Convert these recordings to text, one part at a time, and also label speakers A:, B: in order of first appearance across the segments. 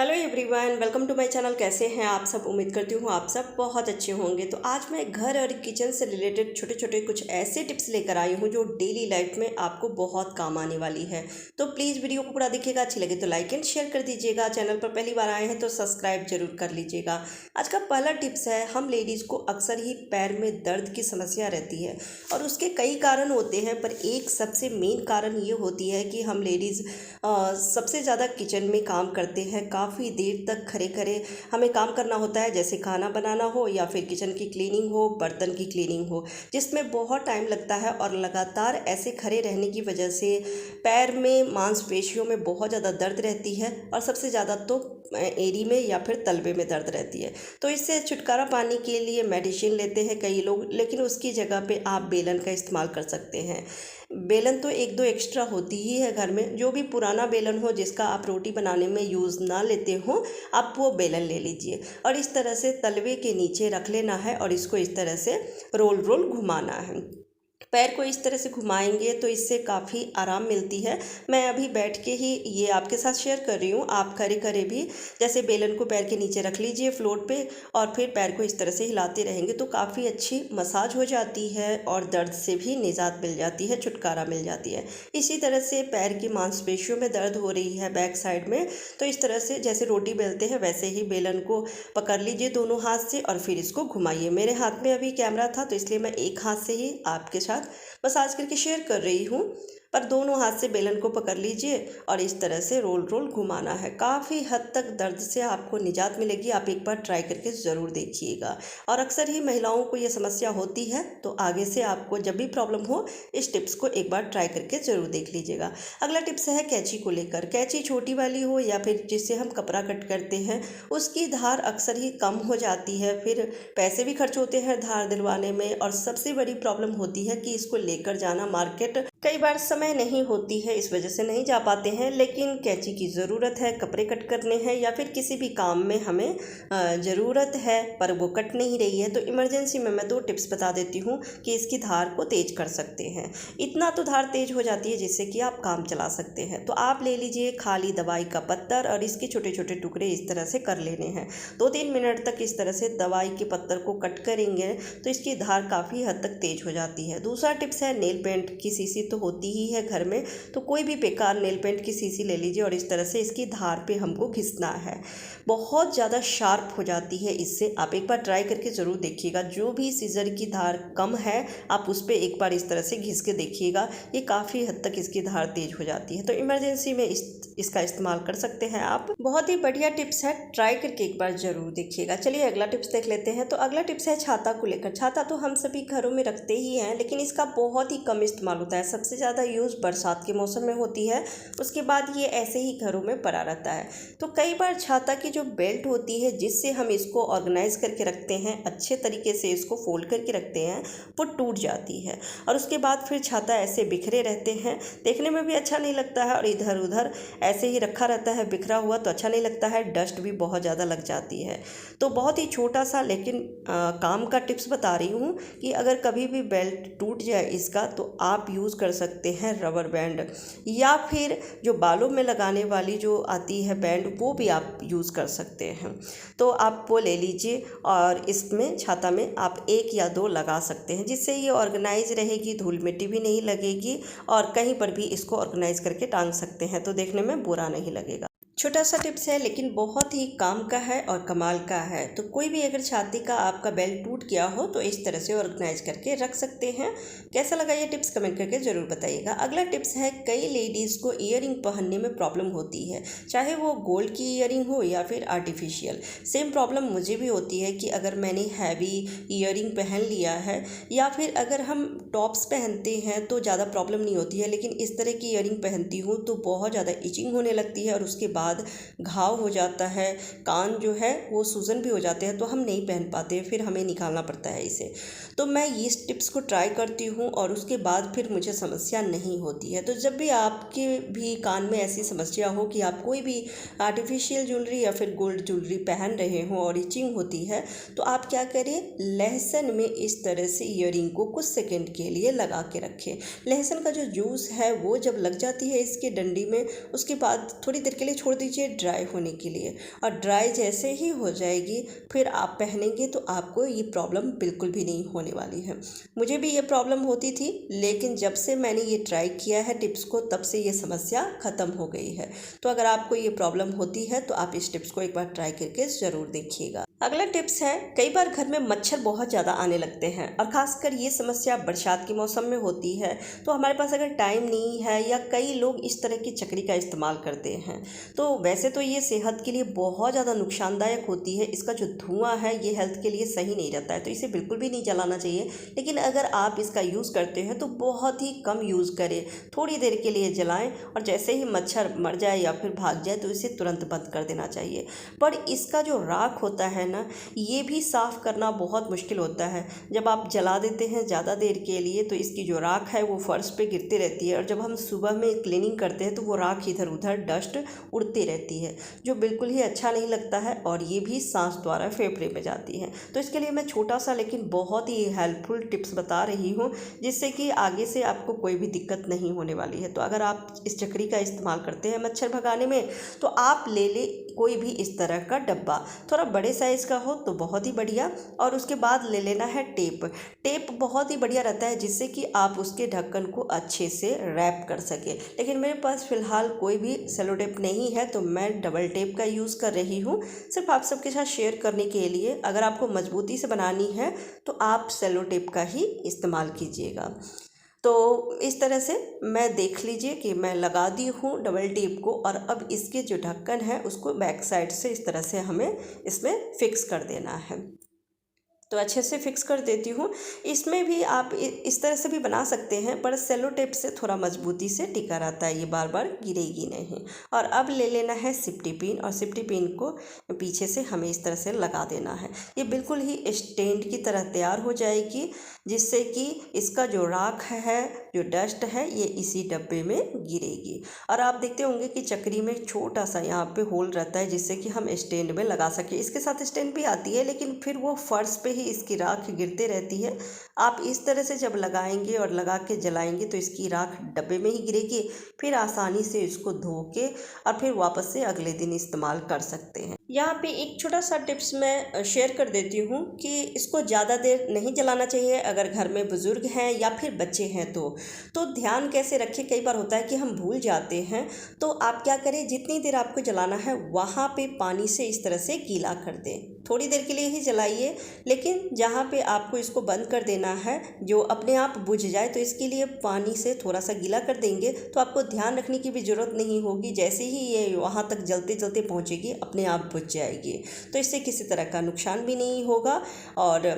A: Hello everyone, welcome to my channel. कैसे हैं आप सब? उम्मीद करती हूँ आप सब बहुत अच्छे होंगे। तो आज मैं घर और किचन से रिलेटेड छोटे छोटे कुछ ऐसे टिप्स लेकर आई हूँ जो डेली लाइफ में आपको बहुत काम आने वाली है। तो प्लीज़ वीडियो को पूरा देखिएगा। अच्छी लगे तो लाइक एंड शेयर कर दीजिएगा। चैनल पर पहली बार आए हैं तो सब्सक्राइब जरूर कर लीजिएगा। आज का पहला टिप्स है, हम लेडीज़ को अक्सर ही पैर में दर्द की समस्या रहती है और उसके कई कारण होते हैं, पर एक सबसे मेन कारण ये होती है कि हम लेडीज़ सबसे ज़्यादा किचन में काम करते हैं। काफ़ी देर तक खड़े खड़े हमें काम करना होता है, जैसे खाना बनाना हो या फिर किचन की क्लीनिंग हो, बर्तन की क्लीनिंग हो, जिसमें बहुत टाइम लगता है। और लगातार ऐसे खड़े रहने की वजह से पैर में मांसपेशियों में बहुत ज़्यादा दर्द रहती है और सबसे ज़्यादा तो एड़ी में या फिर तलवे में दर्द रहती है। तो इससे छुटकारा पाने के लिए मेडिसिन लेते हैं कई लोग, लेकिन उसकी जगह पे आप बेलन का इस्तेमाल कर सकते हैं। बेलन तो एक दो एक्स्ट्रा होती ही है घर में। जो भी पुराना बेलन हो जिसका आप रोटी बनाने में यूज़ ना लेते हो, आप वो बेलन ले लीजिए और इस तरह से तलवे के नीचे रख लेना है और इसको इस तरह से रोल रोल घुमाना है। पैर को इस तरह से घुमाएंगे तो इससे काफ़ी आराम मिलती है। मैं अभी बैठ के ही ये आपके साथ शेयर कर रही हूँ। आप खड़े खड़े भी जैसे बेलन को पैर के नीचे रख लीजिए फ्लोर पे और फिर पैर को इस तरह से हिलाते रहेंगे तो काफ़ी अच्छी मसाज हो जाती है और दर्द से भी निजात मिल जाती है, छुटकारा मिल जाती है। इसी तरह से पैर की मांसपेशियों में दर्द हो रही है बैक साइड में, तो इस तरह से जैसे रोटी बेलते हैं वैसे ही बेलन को पकड़ लीजिए दोनों हाथ से और फिर इसको घुमाइए। मेरे हाथ में अभी कैमरा था तो इसलिए मैं एक हाथ से ही आपके साथ मसाज करके शेयर कर रही हूँ, पर दोनों हाथ से बेलन को पकड़ लीजिए और इस तरह से रोल रोल घुमाना है। काफ़ी हद तक दर्द से आपको निजात मिलेगी। आप एक बार ट्राई करके ज़रूर देखिएगा। और अक्सर ही महिलाओं को ये समस्या होती है, तो आगे से आपको जब भी प्रॉब्लम हो इस टिप्स को एक बार ट्राई करके ज़रूर देख लीजिएगा। अगला टिप्स है कैंची को लेकर। कैंची छोटी वाली हो या फिर जिससे हम कपड़ा कट करते हैं, उसकी धार अक्सर ही कम हो जाती है, फिर पैसे भी खर्च होते हैं धार दिलवाने में। और सबसे बड़ी प्रॉब्लम होती है कि इसको लेकर जाना मार्केट, कई बार समय नहीं होती है, इस वजह से नहीं जा पाते हैं। लेकिन कैंची की ज़रूरत है, कपड़े कट करने हैं या फिर किसी भी काम में हमें ज़रूरत है पर वो कट नहीं रही है, तो इमरजेंसी में मैं 2 टिप्स बता देती हूँ कि इसकी धार को तेज कर सकते हैं। इतना तो धार तेज हो जाती है जिससे कि आप काम चला सकते हैं। तो आप ले लीजिए खाली दवाई का पत्तर और इसके छोटे छोटे टुकड़े इस तरह से कर लेने हैं। 2-3 मिनट तक इस तरह से दवाई के पत्तर को कट करेंगे तो इसकी धार काफ़ी हद तक तेज हो जाती है। दूसरा टिप्स है, नेल पेंट की शीशी तो होती ही है घर में, तो कोई भी बेकार नेल पेंट की शीशी ले लीजिए और इस तरह से इसकी धार पे हमको घिसना है। बहुत ज़्यादा शार्प हो जाती है इससे। आप एक बार ट्राई करके ज़रूर देखिएगा। जो भी सीजर की धार कम है आप उस पर एक बार इस तरह से घिस के देखिएगा, ये काफ़ी हद तक इसकी धार तेज हो जाती है। तो इमरजेंसी में इसका इस्तेमाल कर सकते हैं आप। बहुत ही बढ़िया टिप्स है, ट्राई करके एक बार ज़रूर देखिएगा। चलिए अगला टिप्स देख लेते हैं। तो अगला टिप्स है छाता को लेकर। छाता तो हम सभी घरों में रखते ही हैं, लेकिन इसका बहुत ही कम इस्तेमाल होता है। सबसे ज़्यादा यूज़ बरसात के मौसम में होती है, उसके बाद ये ऐसे ही घरों में पड़ा रहता है। तो कई बार छाता की जो बेल्ट होती है जिससे हम इसको ऑर्गेनाइज करके रखते हैं, अच्छे तरीके से इसको फोल्ड करके रखते हैं, वो टूट जाती है और उसके बाद फिर छाता ऐसे बिखरे रहते हैं। देखने में भी अच्छा नहीं लगता है और इधर उधर ऐसे ही रखा रहता है बिखरा हुआ, तो अच्छा नहीं लगता है। डस्ट भी बहुत ज़्यादा लग जाती है। तो बहुत ही छोटा सा लेकिन काम का टिप्स बता रही हूँ कि अगर कभी भी बेल्ट टूट जाए इसका, तो आप यूज़ कर सकते हैं रबर बैंड, या फिर जो बालों में लगाने वाली जो आती है बैंड, वो भी आप यूज़ कर सकते हैं। तो आप वो ले लीजिए और इसमें छाता में आप 1 या 2 लगा सकते हैं, जिससे ये ऑर्गेनाइज रहेगी, धूल मिट्टी भी नहीं लगेगी और कहीं पर भी इसको ऑर्गेनाइज करके टांग सकते हैं, तो देखने में बुरा नहीं लगेगा। छोटा सा टिप्स है लेकिन बहुत ही काम का है और कमाल का है। तो कोई भी अगर छाती का आपका बेल्ट टूट गया हो तो इस तरह से ऑर्गेनाइज करके रख सकते हैं। कैसा लगा ये टिप्स कमेंट करके ज़रूर बताइएगा। अगला टिप्स है, कई लेडीज़ को ईयरिंग पहनने में प्रॉब्लम होती है, चाहे वो गोल्ड की ईयरिंग हो या फिर आर्टिफिशियल। सेम प्रॉब्लम मुझे भी होती है कि अगर मैंने हैवी ईयरिंग पहन लिया है या फिर अगर हम टॉप्स पहनते हैं तो ज़्यादा प्रॉब्लम नहीं होती है, लेकिन इस तरह की ईयरिंग पहनती हूँ तो बहुत ज़्यादा इचिंग होने लगती है और उसके बाद घाव हो जाता है, कान जो है वो सूजन भी हो जाते हैं, तो हम नहीं पहन पाते, फिर हमें निकालना पड़ता है इसे। तो मैं इस टिप्स को ट्राई करती हूँ और उसके बाद फिर मुझे समस्या नहीं होती है। तो जब भी आपके भी कान में ऐसी समस्या हो कि आप कोई भी आर्टिफिशियल ज्वेलरी या फिर गोल्ड ज्वेलरी पहन रहे हो और इचिंग होती है, तो आप क्या करें, लहसुन में इस तरह से ईयरिंग को कुछ सेकंड के लिए लगा के रखें। लहसुन का जो जूस है वो जब लग जाती है इसके डंडी में, उसके बाद थोड़ी देर के लिए छोड़ दीजिए ड्राई होने के लिए। और ड्राई जैसे ही हो जाएगी फिर आप पहनेंगे तो आपको ये प्रॉब्लम बिल्कुल भी नहीं होने वाली है। मुझे भी ये प्रॉब्लम होती थी, लेकिन जब से मैंने ये ट्राई किया है टिप्स को, तब से ये समस्या ख़त्म हो गई है। तो अगर आपको ये प्रॉब्लम होती है तो आप इस टिप्स को एक बार ट्राई करके ज़रूर देखिएगा। अगला टिप्स है, कई बार घर में मच्छर बहुत ज़्यादा आने लगते हैं और ख़ासकर ये समस्या बरसात के मौसम में होती है। तो हमारे पास अगर टाइम नहीं है या कई लोग इस तरह की चक्री का इस्तेमाल करते हैं, तो वैसे तो ये सेहत के लिए बहुत ज़्यादा नुकसानदायक होती है। इसका जो धुआं है ये हेल्थ के लिए सही नहीं रहता है, तो इसे बिल्कुल भी नहीं जलाना चाहिए। लेकिन अगर आप इसका यूज़ करते हैं तो बहुत ही कम यूज़ करें, थोड़ी देर के लिए जलाएँ और जैसे ही मच्छर मर जाए या फिर भाग जाए तो इसे तुरंत बंद कर देना चाहिए। पर इसका जो राख होता है ना, ये भी साफ़ करना बहुत मुश्किल होता है। जब आप जला देते हैं ज़्यादा देर के लिए तो इसकी जो राख है वो फर्श पे गिरती रहती है, और जब हम सुबह में क्लीनिंग करते हैं तो वो राख इधर उधर डस्ट उड़ती रहती है, जो बिल्कुल ही अच्छा नहीं लगता है, और ये भी सांस द्वारा फेफड़े में जाती है। तो इसके लिए मैं छोटा सा लेकिन बहुत ही हेल्पफुल टिप्स बता रही हूँ, जिससे कि आगे से आपको कोई भी दिक्कत नहीं होने वाली है। तो अगर आप इस चक्री का इस्तेमाल करते हैं मच्छर भगाने में, तो आप ले कोई भी इस तरह का डब्बा, थोड़ा बड़े साइज़ का हो तो बहुत ही बढ़िया। और उसके बाद ले लेना है टेप। टेप बहुत ही बढ़िया रहता है, जिससे कि आप उसके ढक्कन को अच्छे से रैप कर सके। लेकिन मेरे पास फ़िलहाल कोई भी सेलो टेप नहीं है, तो मैं डबल टेप का यूज़ कर रही हूँ, सिर्फ आप सबके साथ शेयर करने के लिए। अगर आपको मजबूती से बनानी है तो आप सेलो टेप का ही इस्तेमाल कीजिएगा। तो इस तरह से मैं देख लीजिए कि मैं लगा दी हूँ डबल टेप को, और अब इसके जो ढक्कन है उसको बैक साइड से इस तरह से हमें इसमें फिक्स कर देना है। तो अच्छे से फिक्स कर देती हूँ। इसमें भी आप इस तरह से भी बना सकते हैं, पर सेलो टेप से थोड़ा मजबूती से टिका रहता है, ये बार बार गिरेगी नहीं। और अब ले लेना है सिफ्टी पिन, और सिफ्टी पिन को पीछे से हमें इस तरह से लगा देना है। ये बिल्कुल ही स्टैंड की तरह तैयार हो जाएगी, जिससे कि इसका जो राख है, जो डस्ट है, ये इसी डब्बे में गिरेगी। और आप देखते होंगे कि चक्री में छोटा सा यहाँ पे होल रहता है, जिससे कि हम स्टैंड में लगा सकें। इसके साथ स्टैंड भी आती है, लेकिन फिर वो फर्श पे इसकी राख गिरते रहती है। आप इस तरह से जब लगाएंगे और लगा के जलाएंगे तो इसकी राख डब्बे में ही गिरेगी। फिर आसानी से इसको धो के और फिर वापस से अगले दिन इस्तेमाल कर सकते हैं। यहाँ पे एक छोटा सा टिप्स मैं शेयर कर देती हूँ कि इसको ज़्यादा देर नहीं जलाना चाहिए। अगर घर में बुज़ुर्ग हैं या फिर बच्चे हैं तो ध्यान कैसे रखें, कई बार होता है कि हम भूल जाते हैं। तो आप क्या करें, जितनी देर आपको जलाना है वहाँ पे पानी से इस तरह से गीला कर दें। थोड़ी देर के लिए ही जलाइए, लेकिन जहाँ पे आपको इसको बंद कर देना है जो अपने आप बुझ जाए, तो इसके लिए पानी से थोड़ा सा गीला कर देंगे तो आपको ध्यान रखने की भी ज़रूरत नहीं होगी। जैसे ही ये वहाँ तक जलते जलते पहुँचेगी अपने आप बुझ जाएगी। तो इससे किसी तरह का नुकसान भी नहीं होगा और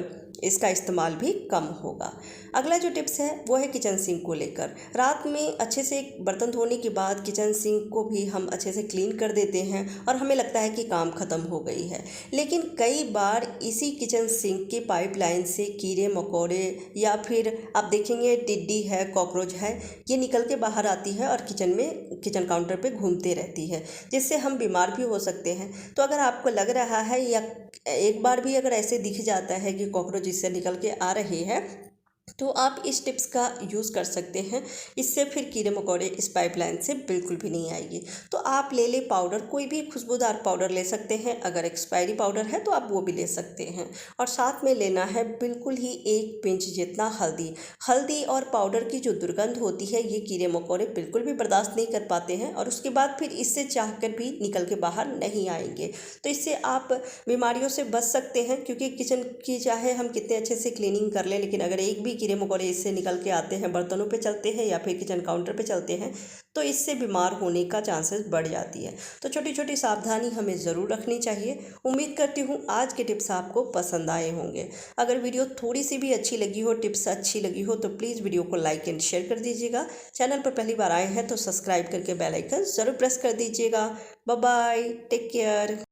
A: इसका इस्तेमाल भी कम होगा। अगला जो टिप्स है वो है किचन सिंक को लेकर। रात में अच्छे से बर्तन धोने के बाद किचन सिंक को भी हम अच्छे से क्लीन कर देते हैं और हमें लगता है कि काम ख़त्म हो गई है, लेकिन कई बार इसी किचन सिंक के पाइपलाइन से कीड़े मकोड़े या फिर आप देखेंगे टिड्डी है, कॉकरोच है, ये निकल के बाहर आती है और किचन काउंटर पे घूमते रहती है, जिससे हम बीमार भी हो सकते हैं। तो अगर आपको लग रहा है या एक बार भी अगर ऐसे दिख जाता है कि कॉकरोच इससे निकल के आ रहे हैं, तो आप इस टिप्स का यूज़ कर सकते हैं। इससे फिर कीड़े मकोड़े इस पाइपलाइन से बिल्कुल भी नहीं आएगी। तो आप ले ले पाउडर, कोई भी खुशबूदार पाउडर ले सकते हैं। अगर एक्सपायरी पाउडर है तो आप वो भी ले सकते हैं। और साथ में लेना है बिल्कुल ही 1 पिंच जितना हल्दी और पाउडर की जो दुर्गंध होती है ये कीड़े मकोड़े बिल्कुल भी बर्दाश्त नहीं कर पाते हैं और उसके बाद फिर इससे चाहकर भी निकल के बाहर नहीं आएंगे। तो इससे आप बीमारियों से बच सकते हैं, क्योंकि किचन की चाहे हम कितने अच्छे से क्लीनिंग कर लें, लेकिन अगर एक भी कीड़े मकोड़े इससे निकल के आते हैं, बर्तनों पे चलते हैं या फिर किचन काउंटर पे चलते हैं, तो इससे बीमार होने का चांसेस बढ़ जाती है। तो छोटी छोटी सावधानी हमें ज़रूर रखनी चाहिए। उम्मीद करती हूँ आज के टिप्स आपको पसंद आए होंगे। अगर वीडियो थोड़ी सी भी अच्छी लगी हो, टिप्स अच्छी लगी हो, तो प्लीज़ वीडियो को लाइक एंड शेयर कर दीजिएगा। चैनल पर पहली बार आए हैं तो सब्सक्राइब करके बेल आइकन ज़रूर प्रेस कर दीजिएगा। Bye bye, take care.